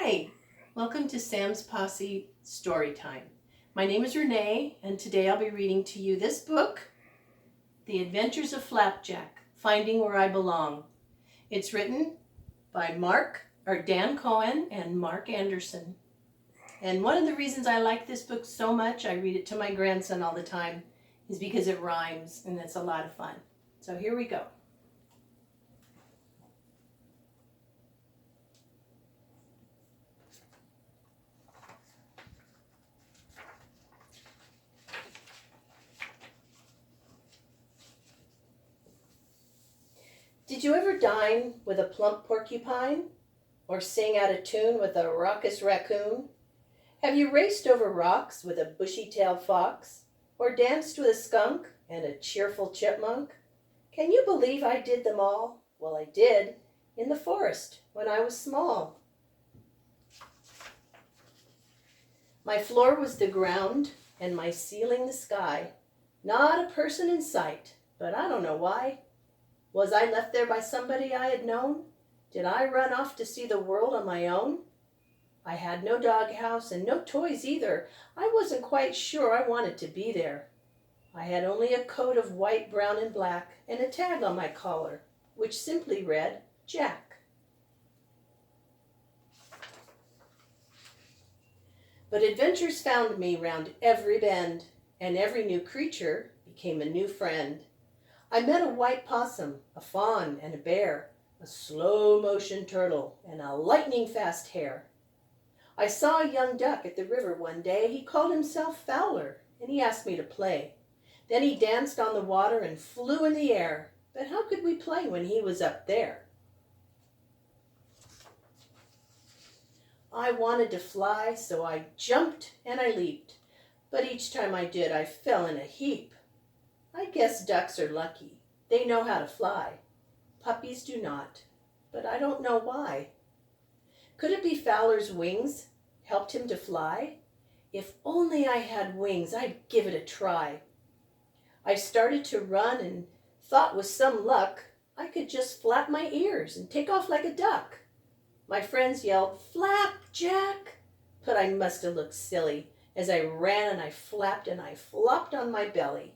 Hi, welcome to Sam's Posse Storytime. My name is Renee, and today I'll be reading to you this book, The Adventures of Flapjack, Finding Where I Belong. It's written by Dan Cohen and Mark Anderson. And one of the reasons I like this book so much, I read it to my grandson all the time, is because it rhymes and it's a lot of fun. So here we go. Did you ever dine with a plump porcupine? Or sing out of tune with a raucous raccoon? Have you raced over rocks with a bushy-tailed fox? Or danced with a skunk and a cheerful chipmunk? Can you believe I did them all? Well, I did, in the forest, when I was small. My floor was the ground, and my ceiling the sky. Not a person in sight, but I don't know why. Was I left there by somebody I had known? Did I run off to see the world on my own? I had no doghouse and no toys either. I wasn't quite sure I wanted to be there. I had only a coat of white, brown, and black, and a tag on my collar, which simply read, Jack. But adventures found me round every bend, and every new creature became a new friend. I met a white possum, a fawn, and a bear, a slow-motion turtle, and a lightning-fast hare. I saw a young duck at the river one day. He called himself Fowler, and he asked me to play. Then he danced on the water and flew in the air. But how could we play when he was up there? I wanted to fly, so I jumped and I leaped. But each time I did, I fell in a heap. I guess ducks are lucky. They know how to fly. Puppies do not, but I don't know why. Could it be Fowler's wings helped him to fly? If only I had wings, I'd give it a try. I started to run and thought with some luck I could just flap my ears and take off like a duck. My friends yelled, "Flap, Jack!" But I must have looked silly as I ran and I flapped and I flopped on my belly.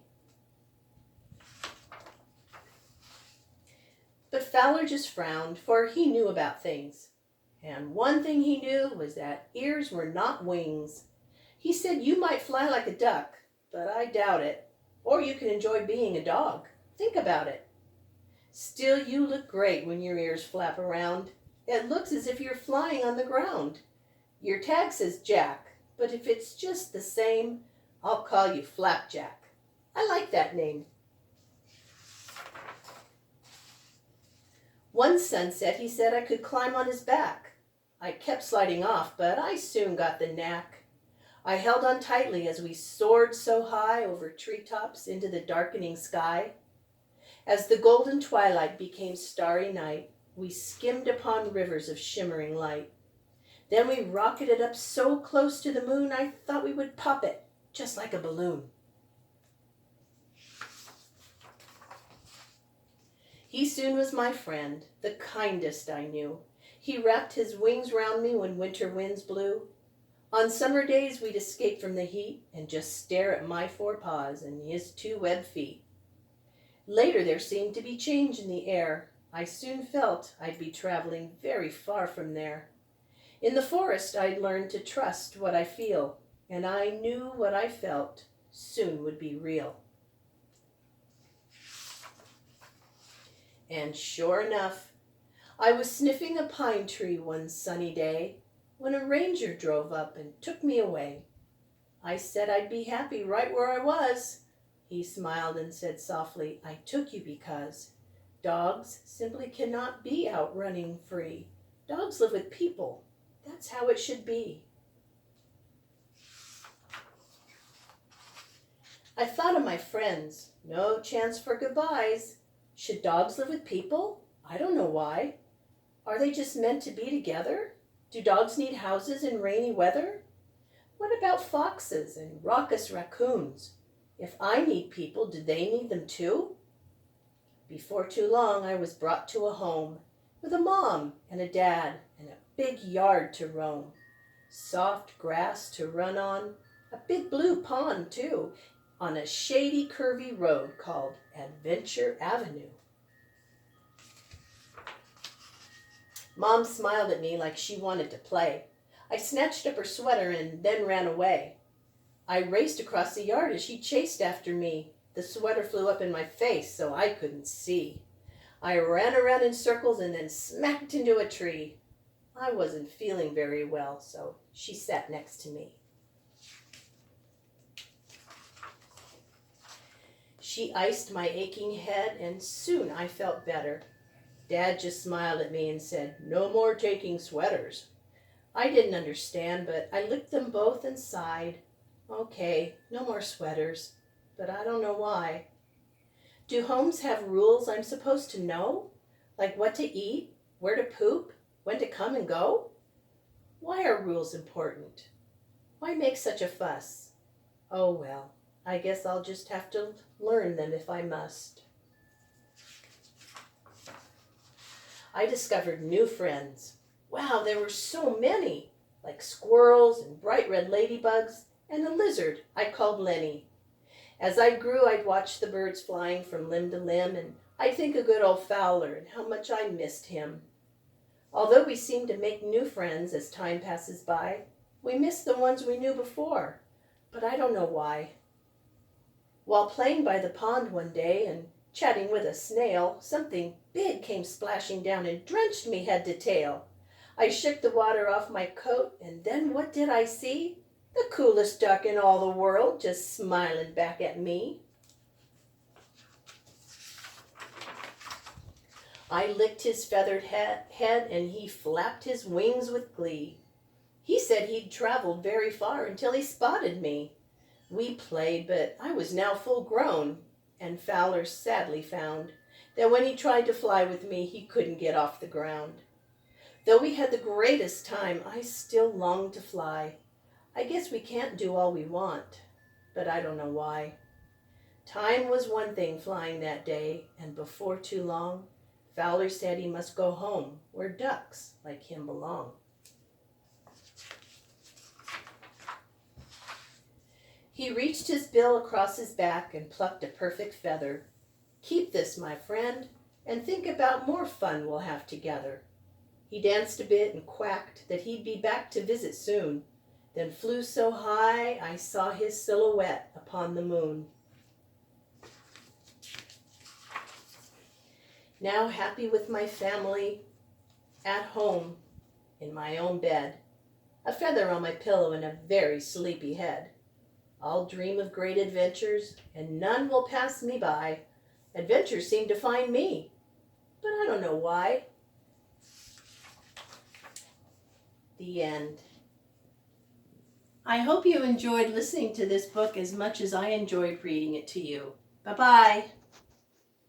But Fowler just frowned, for he knew about things. And one thing he knew was that ears were not wings. He said, "You might fly like a duck, but I doubt it. Or you can enjoy being a dog. Think about it. Still, you look great when your ears flap around. It looks as if you're flying on the ground. Your tag says Jack, but if it's just the same, I'll call you Flapjack. I like that name." One sunset, he said I could climb on his back. I kept sliding off, but I soon got the knack. I held on tightly as we soared so high over treetops into the darkening sky. As the golden twilight became starry night, we skimmed upon rivers of shimmering light. Then we rocketed up so close to the moon, I thought we would pop it, just like a balloon. He soon was my friend, the kindest I knew. He wrapped his wings round me when winter winds blew. On summer days we'd escape from the heat and just stare at my 4 paws and his 2 webbed feet. Later there seemed to be change in the air. I soon felt I'd be traveling very far from there. In the forest I'd learned to trust what I feel, and I knew what I felt soon would be real. And sure enough, I was sniffing a pine tree one sunny day when a ranger drove up and took me away. I said I'd be happy right where I was. He smiled and said softly, "I took you because dogs simply cannot be out running free. Dogs live with people. That's how it should be." I thought of my friends. No chance for goodbyes. Should dogs live with people? I don't know why. Are they just meant to be together? Do dogs need houses in rainy weather? What about foxes and raucous raccoons? If I need people, do they need them too? Before too long, I was brought to a home with a mom and a dad and a big yard to roam, soft grass to run on, a big blue pond too, on a shady curvy road called Adventure Avenue. Mom smiled at me like she wanted to play. I snatched up her sweater and then ran away. I raced across the yard as she chased after me. The sweater flew up in my face so I couldn't see. I ran around in circles and then smacked into a tree. I wasn't feeling very well, so she sat next to me. She iced my aching head, and soon I felt better. Dad just smiled at me and said, "No more taking sweaters." I didn't understand, but I licked them both and sighed. Okay, no more sweaters, but I don't know why. Do homes have rules I'm supposed to know? Like what to eat, where to poop, when to come and go? Why are rules important? Why make such a fuss? Oh well, I guess I'll just have to learn them if I must. I discovered new friends. Wow, there were so many, like squirrels and bright red ladybugs and a lizard I called Lenny. As I grew, I'd watch the birds flying from limb to limb, and I'd think of good old Fowler and how much I missed him. Although we seem to make new friends as time passes by, we miss the ones we knew before, but I don't know why. While playing by the pond one day and chatting with a snail, something big came splashing down and drenched me head to tail. I shook the water off my coat, and then what did I see? The coolest duck in all the world, just smiling back at me. I licked his feathered head, and he flapped his wings with glee. He said he'd traveled very far until he spotted me. We played, but I was now full grown, and Fowler sadly found that when he tried to fly with me, he couldn't get off the ground. Though we had the greatest time, I still longed to fly. I guess we can't do all we want, but I don't know why. Time was one thing flying that day, and before too long, Fowler said he must go home where ducks like him belong. He reached his bill across his back and plucked a perfect feather. Keep this, my friend, and think about more fun we'll have together. He danced a bit and quacked that he'd be back to visit soon, then flew so high I saw his silhouette upon the moon. Now happy with my family, at home, in my own bed, a feather on my pillow and a very sleepy head. I'll dream of great adventures, and none will pass me by. Adventures seem to find me, but I don't know why. The end. I hope you enjoyed listening to this book as much as I enjoyed reading it to you. Bye-bye.